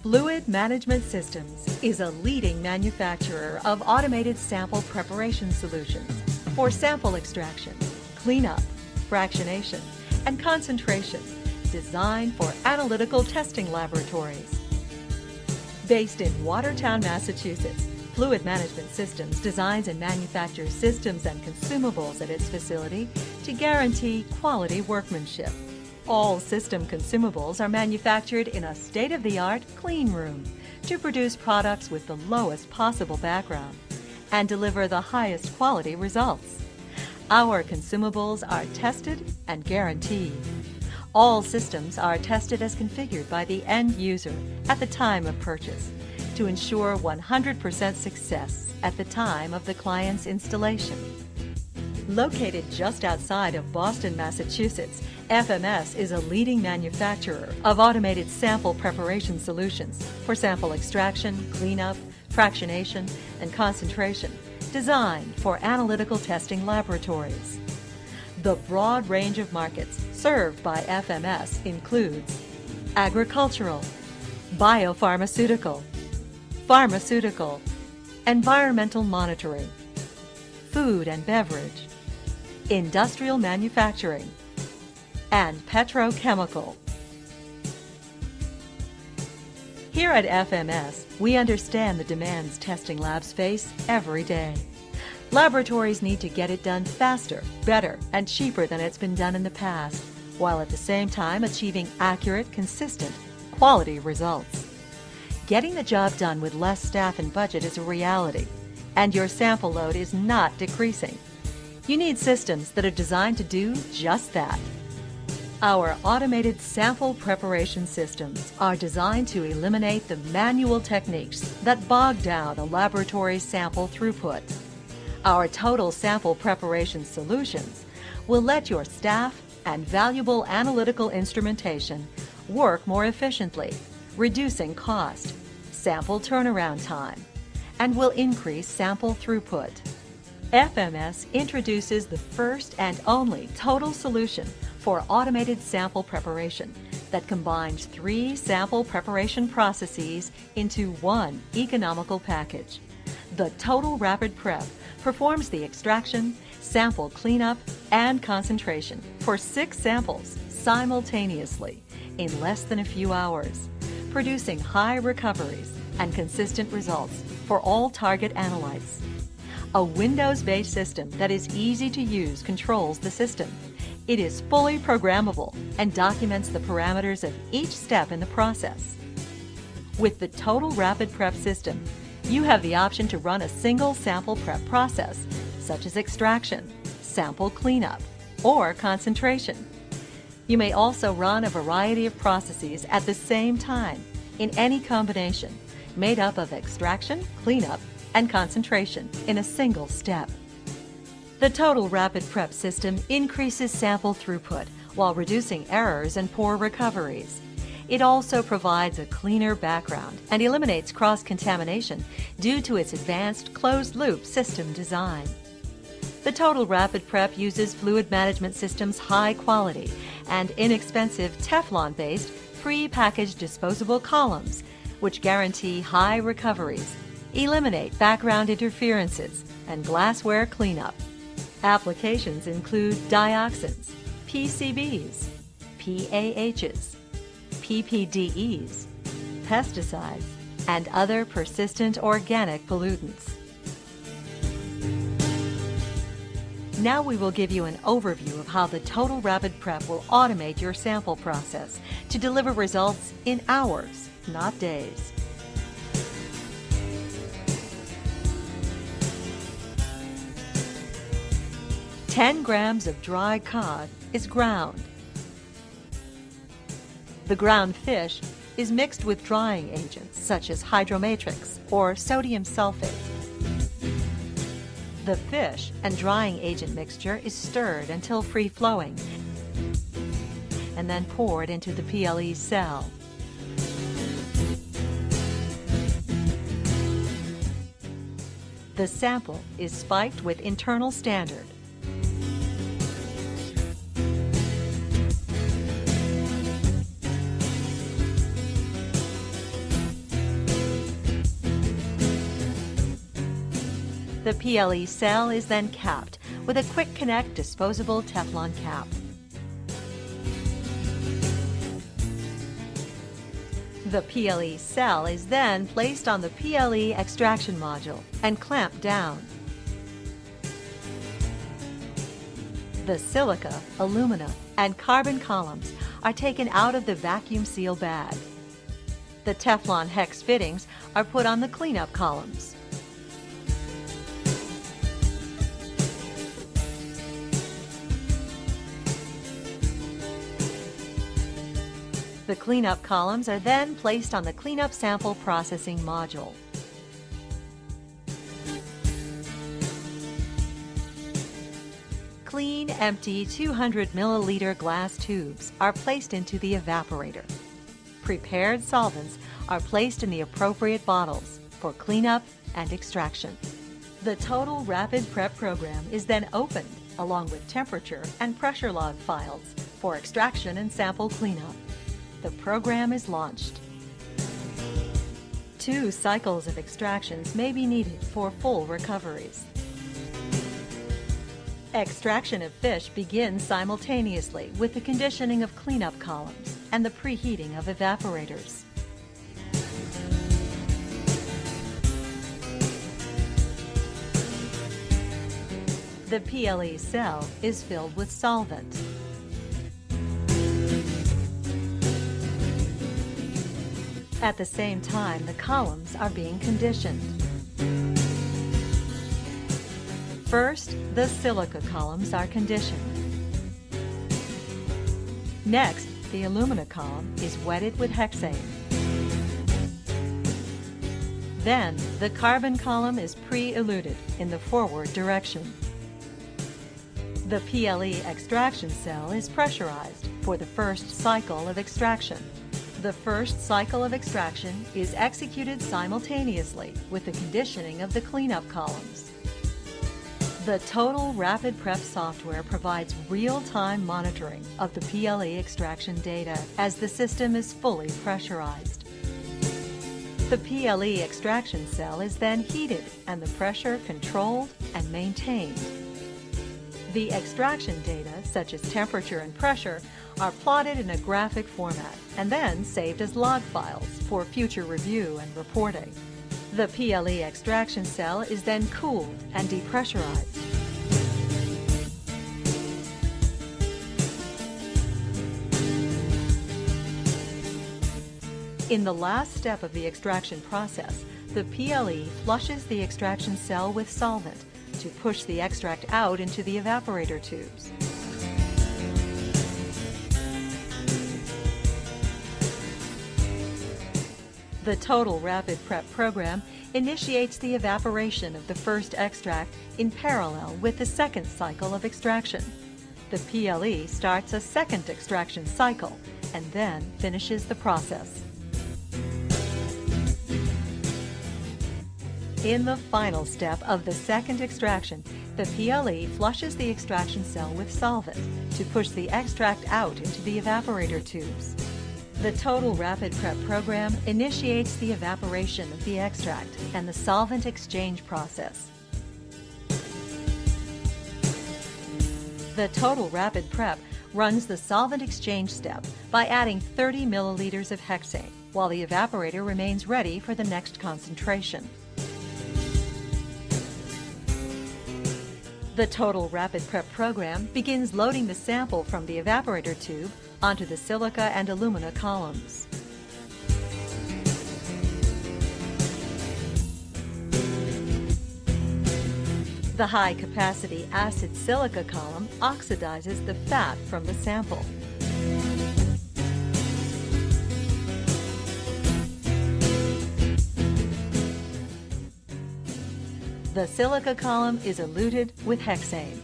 Fluid Management Systems is a leading manufacturer of automated sample preparation solutions for sample extraction, cleanup, fractionation, and concentration, designed for analytical testing laboratories. Based in Watertown, Massachusetts, Fluid Management Systems designs and manufactures systems and consumables at its facility to guarantee quality workmanship. All system consumables are manufactured in a state-of-the-art clean room to produce products with the lowest possible background and deliver the highest quality results. Our consumables are tested and guaranteed. All systems are tested as configured by the end user at the time of purchase to ensure 100% success at the time of the client's installation. Located just outside of Boston, Massachusetts, FMS is a leading manufacturer of automated sample preparation solutions for sample extraction, cleanup, fractionation, and concentration, designed for analytical testing laboratories. The broad range of markets served by FMS includes agricultural, biopharmaceutical, pharmaceutical, environmental monitoring, food and beverage, industrial manufacturing, and petrochemical. Here at FMS, we understand the demands testing labs face every day. Laboratories need to get it done faster, better, and cheaper than it's been done in the past, while at the same time achieving accurate, consistent, quality results. Getting the job done with less staff and budget is a reality, and your sample load is not decreasing. You need systems that are designed to do just that. Our automated sample preparation systems are designed to eliminate the manual techniques that bog down a laboratory's sample throughput. Our total sample preparation solutions will let your staff and valuable analytical instrumentation work more efficiently, reducing cost, sample turnaround time, and will increase sample throughput. FMS introduces the first and only total solution for automated sample preparation that combines 3 sample preparation processes into one economical package. The Total Rapid Prep performs the extraction, sample cleanup, and concentration for 6 samples simultaneously in less than a few hours, producing high recoveries and consistent results for all target analytes. A Windows-based system that is easy to use controls the system. It is fully programmable and documents the parameters of each step in the process. With the Total Rapid Prep system, you have the option to run a single sample prep process, such as extraction, sample cleanup, or concentration. You may also run a variety of processes at the same time in any combination, made up of extraction, cleanup, and concentration in a single step. The Total Rapid Prep system increases sample throughput while reducing errors and poor recoveries. It also provides a cleaner background and eliminates cross-contamination due to its advanced closed-loop system design. The Total Rapid Prep uses Fluid Management Systems' high-quality and inexpensive Teflon-based pre-packaged disposable columns, which guarantee high recoveries, eliminate background interferences, and glassware cleanup. Applications include dioxins, PCBs, PAHs, PPDEs, pesticides, and other persistent organic pollutants. Now we will give you an overview of how the Total Rapid Prep will automate your sample process to deliver results in hours, not days. "10 grams of dry cod is ground. The ground fish is mixed with drying agents such as hydromatrix or sodium sulfate. The fish and drying agent mixture is stirred until free-flowing and then poured into the PLE cell. The sample is spiked with internal standard. The PLE cell is then capped with a quick connect disposable Teflon cap. The PLE cell is then placed on the PLE extraction module and clamped down. The silica, alumina, and carbon columns are taken out of the vacuum seal bag. The Teflon hex fittings are put on the cleanup columns. The cleanup columns are then placed on the cleanup sample processing module. Clean, empty 200 milliliter glass tubes are placed into the evaporator. Prepared solvents are placed in the appropriate bottles for cleanup and extraction. The total rapid prep program is then opened along with temperature and pressure log files for extraction and sample cleanup. The program is launched. 2 cycles of extractions may be needed for full recoveries. Extraction of fish begins simultaneously with the conditioning of cleanup columns and the preheating of evaporators. The PLE cell is filled with solvent. At the same time, the columns are being conditioned. First, the silica columns are conditioned. Next, the alumina column is wetted with hexane. Then, the carbon column is pre-eluted in the forward direction. The PLE extraction cell is pressurized for the first cycle of extraction. The first cycle of extraction is executed simultaneously with the conditioning of the cleanup columns. The Total Rapid Prep software provides real-time monitoring of the PLE extraction data as the system is fully pressurized. The PLE extraction cell is then heated and the pressure controlled and maintained. The extraction data, such as temperature and pressure, are plotted in a graphic format and then saved as log files for future review and reporting. The PLE extraction cell is then cooled and depressurized. In the last step of the extraction process, the PLE flushes the extraction cell with solvent to push the extract out into the evaporator tubes. The Total Rapid Prep program initiates the evaporation of the first extract in parallel with the second cycle of extraction. The PLE starts a second extraction cycle and then finishes the process. In the final step of the second extraction, the PLE flushes the extraction cell with solvent to push the extract out into the evaporator tubes. The Total Rapid Prep program initiates the evaporation of the extract and the solvent exchange process. The Total Rapid Prep runs the solvent exchange step by adding 30 milliliters of hexane, while the evaporator remains ready for the next concentration. The Total Rapid Prep program begins loading the sample from the evaporator tube onto the silica and alumina columns. The high-capacity acid silica column oxidizes the fat from the sample. The silica column is eluted with hexane.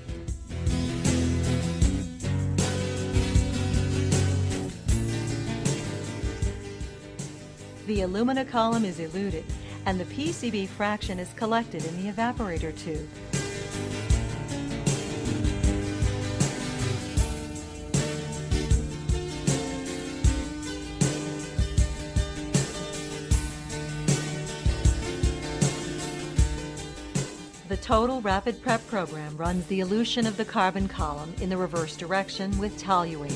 The alumina column is eluted and the PCB fraction is collected in the evaporator tube. The Total Rapid Prep program runs the elution of the carbon column in the reverse direction with toluene.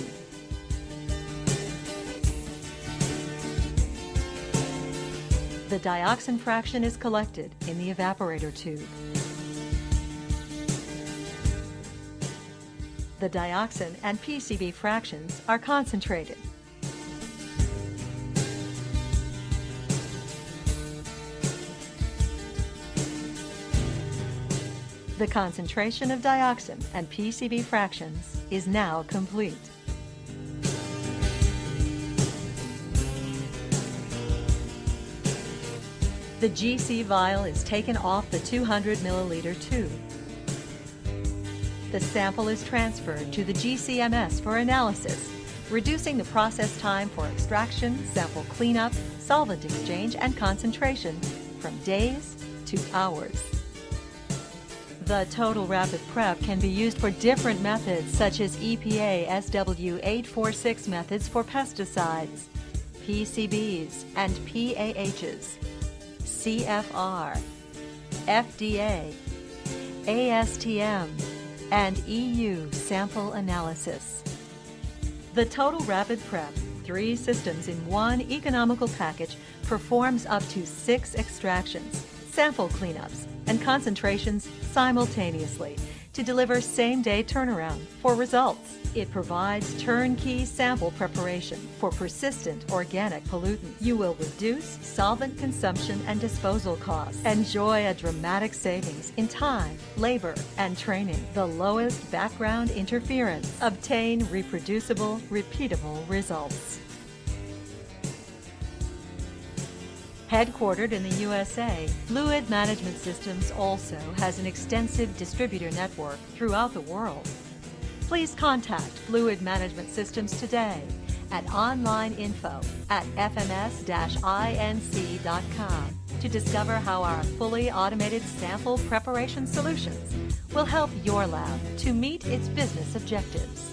The dioxin fraction is collected in the evaporator tube. The dioxin and PCB fractions are concentrated. The concentration of dioxin and PCB fractions is now complete. The GC vial is taken off the 200 milliliter tube. The sample is transferred to the GCMS for analysis, reducing the process time for extraction, sample cleanup, solvent exchange, and concentration from days to hours. The Total Rapid Prep can be used for different methods such as EPA SW846 methods for pesticides, PCBs and PAHs, CFR, FDA, ASTM, and EU sample analysis. The Total Rapid Prep, 3 systems in one economical package, performs up to 6 extractions, sample cleanups, and concentrations simultaneously to deliver same-day turnaround for results. It provides turnkey sample preparation for persistent organic pollutants. You will reduce solvent consumption and disposal costs. Enjoy a dramatic savings in time, labor, and training. The lowest background interference. Obtain reproducible, repeatable results. Headquartered in the USA, Fluid Management Systems also has an extensive distributor network throughout the world. Please contact Fluid Management Systems today at onlineinfo@fms-inc.com to discover how our fully automated sample preparation solutions will help your lab to meet its business objectives.